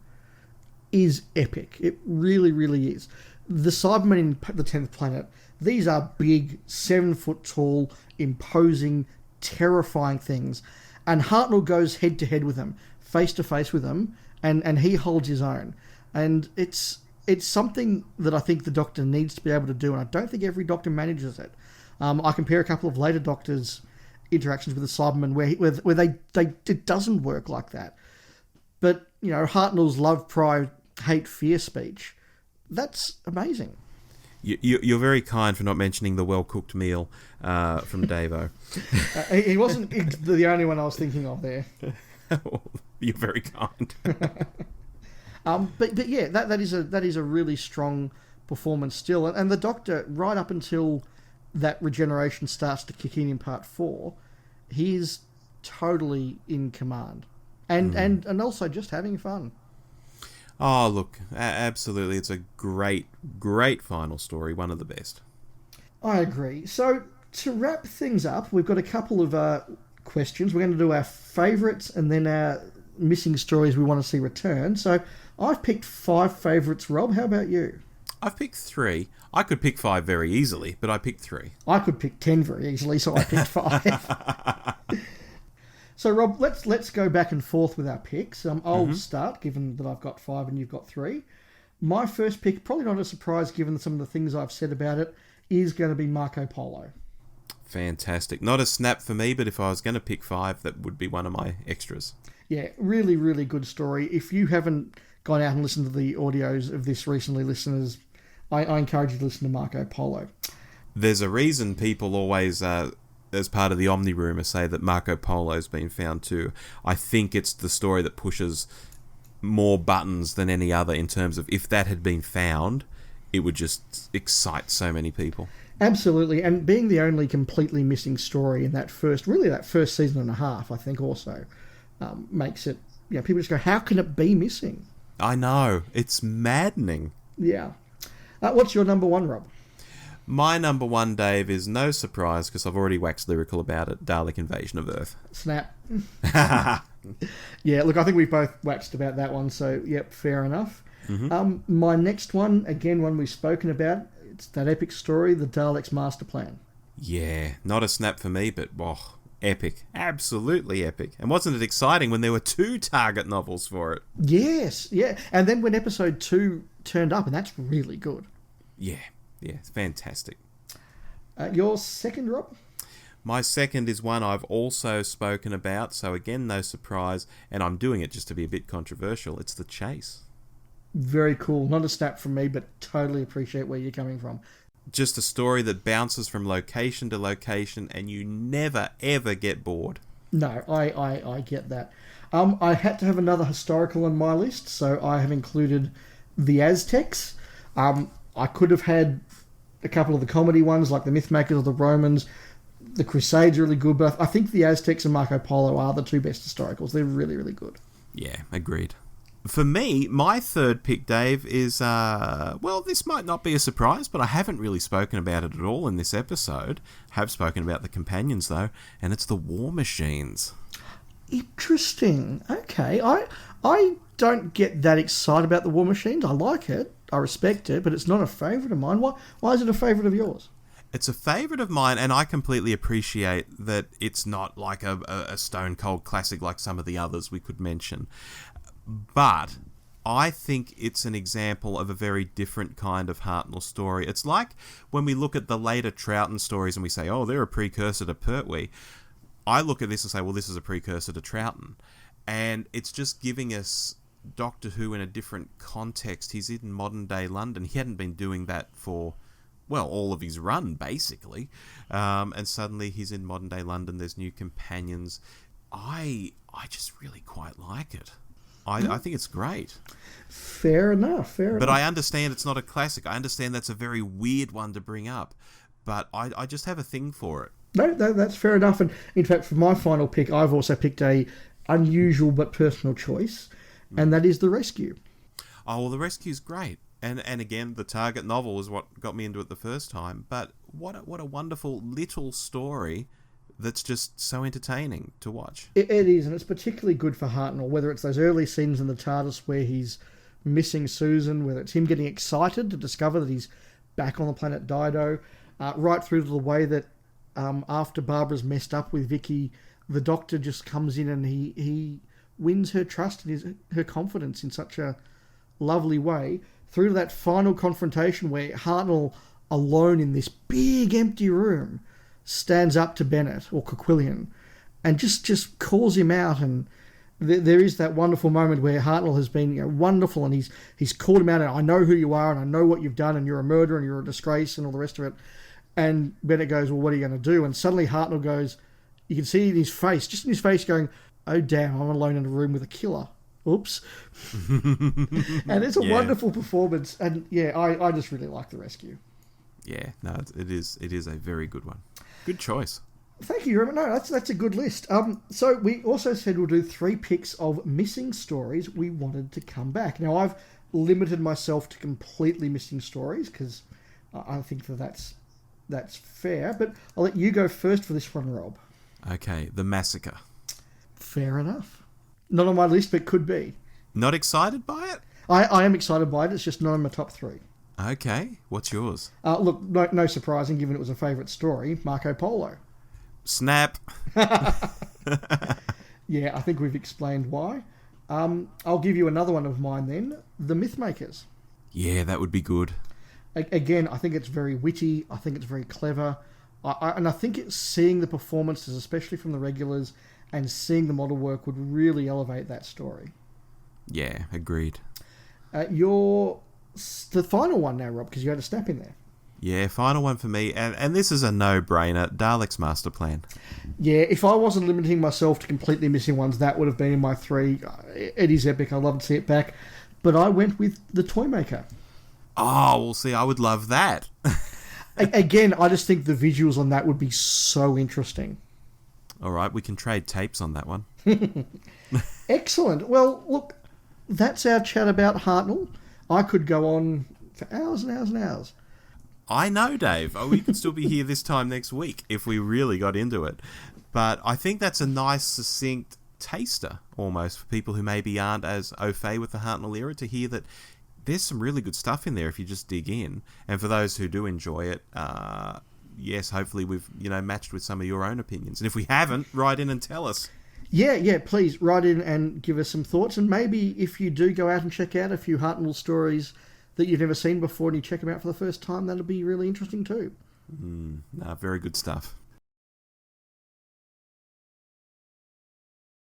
is epic. It really, really is. The Cybermen in the 10th Planet, these are big, 7-foot-tall, imposing, terrifying things. And Hartnell goes head-to-head with them, face-to-face with them, and he holds his own. And it's something that I think the Doctor needs to be able to do, and I don't think every Doctor manages it. I compare a couple of later Doctors' interactions with the Cybermen where they it doesn't work like that. But, you know, Hartnell's love, pride, hate, fear speech, that's amazing. You're very kind for not mentioning the well-cooked meal from Davo. He wasn't the only one I was thinking of there. You're very kind. But yeah, that is a really strong performance still. And the Doctor, right up until that regeneration starts to kick in Part 4, he's totally in command. And also just having fun. Oh, look, absolutely. It's a great, great final story. One of the best. I agree. So, to wrap things up, we've got a couple of questions. We're going to do our favourites and then our missing stories we want to see return. So, I've picked 5 favourites, Rob. How about you? I've picked 3. I could pick 5 very easily, but I picked 3. I could pick 10 very easily, so I picked 5. So, Rob, let's go back and forth with our picks. I'll start, given that I've got 5 and you've got 3. My first pick, probably not a surprise given some of the things I've said about it, is going to be Marco Polo. Fantastic. Not a snap for me, but if I was going to pick 5, that would be one of my extras. Yeah, really, really good story. If you haven't gone out and listened to the audios of this recently, listeners, I encourage you to listen to Marco Polo. There's a reason people always, as part of the Omni rumour, say that Marco Polo's been found too. I think it's the story that pushes more buttons than any other in terms of if that had been found, it would just excite so many people. Absolutely, and being the only completely missing story in that first season and a half, I think also makes it, people just go, how can it be missing? I know, it's maddening. Yeah. What's your number one, Rob? My number one, Dave, is no surprise because I've already waxed lyrical about it, Dalek Invasion of Earth. Snap. Yeah, look, I think we both waxed about that one, so yep, fair enough. Mm-hmm. My next one, again, one we've spoken about, it's that epic story, the Daleks' Master Plan. Yeah, not a snap for me, but epic. Absolutely epic. And wasn't it exciting when there were 2 Target novels for it? Yes, yeah. And then when episode 2 turned up, and that's really good. Yeah, it's fantastic. Your second, Rob? My second is one I've also spoken about, so again, no surprise, and I'm doing it just to be a bit controversial. It's The Chase. Very cool. Not a snap from me, but totally appreciate where you're coming from. Just a story that bounces from location to location, and you never, ever get bored. No, I get that. I had to have another historical on my list, so I have included the Aztecs. I could have had a couple of the comedy ones, like the Mythmakers or the Romans. The Crusade's really good, but I think the Aztecs and Marco Polo are the 2 best historicals. They're really, really good. Yeah, agreed. For me, my third pick, Dave, is, this might not be a surprise, but I haven't really spoken about it at all in this episode. Have spoken about the companions, though, and it's the War Machines. Interesting. Okay, I don't get that excited about the War Machines. I like it, I respect it, but it's not a favourite of mine. Why is it a favourite of yours? It's a favourite of mine, and I completely appreciate that it's not like a stone-cold classic like some of the others we could mention. But I think it's an example of a very different kind of Hartnell story. It's like when we look at the later Troughton stories and we say, they're a precursor to Pertwee. I look at this and say, well, this is a precursor to Troughton. And it's just giving us Doctor Who in a different context. He's in modern-day London. He hadn't been doing that for, all of his run, basically. And suddenly he's in modern-day London. There's new companions. I just really quite like it. I think it's great. Fair enough. But I understand it's not a classic. I understand that's a very weird one to bring up. But I just have a thing for it. No, that's fair enough. And in fact, for my final pick, I've also picked a unusual but personal choice, and that is The Rescue. Oh, well, The Rescue's great. And again, the Target novel is what got me into it the first time. But what a wonderful little story that's just so entertaining to watch. It is, and it's particularly good for Hartnell, whether it's those early scenes in the TARDIS where he's missing Susan, whether it's him getting excited to discover that he's back on the planet Dido, right through to the way that after Barbara's messed up with Vicky, the Doctor just comes in and he wins her trust and her confidence in such a lovely way, through to that final confrontation where Hartnell, alone in this big empty room, stands up to Bennett or Ququillian and just calls him out. And there is that wonderful moment where Hartnell has been wonderful, and he's called him out, and I know who you are and I know what you've done and you're a murderer and you're a disgrace and all the rest of it. And Bennett goes, well, what are you going to do? And suddenly Hartnell goes, you can see in his face going, oh damn, I'm alone in a room with a killer. Oops. And it's a wonderful performance. And I just really like The Rescue. Yeah, no, it is a very good one. Good choice. Thank you, Robert. No, that's a good list. So we also said we'll do 3 picks of missing stories we wanted to come back. Now, I've limited myself to completely missing stories because I think that's fair. But I'll let you go first for this one, Rob. Okay, The Massacre. Fair enough. Not on my list, but could be. Not excited by it? I am excited by it. It's just not in my top 3. Okay, what's yours? Look, no surprising, given it was a favourite story, Marco Polo. Snap. Yeah, I think we've explained why. I'll give you another one of mine then, The Mythmakers. Yeah, that would be good. Again, I think it's very witty. I think it's very clever. And I think it's seeing the performances, especially from the regulars, and seeing the model work would really elevate that story. Yeah, agreed. You're the final one now, Rob, because you had a snap in there. Yeah, final one for me, and this is a no-brainer, Dalek's Master Plan. Yeah, if I wasn't limiting myself to completely missing ones, that would have been in my 3. It is epic, I'd love to see it back. But I went with the Toymaker. Oh, well, see, I would love that. Again, I just think the visuals on that would be so interesting. All right, we can trade tapes on that one. Excellent. Well, look, that's our chat about Hartnell. I could go on for hours and hours and hours. I know, Dave. Oh, we could still be here this time next week if we really got into it. But I think that's a nice, succinct taster, almost, for people who maybe aren't as au fait with the Hartnell era, to hear that there's some really good stuff in there if you just dig in. And for those who do enjoy it, yes, hopefully we've matched with some of your own opinions. And if we haven't, write in and tell us. Yeah, please write in and give us some thoughts. And maybe if you do go out and check out a few Hartnell stories that you've never seen before and you check them out for the first time, that'll be really interesting too. Very good stuff.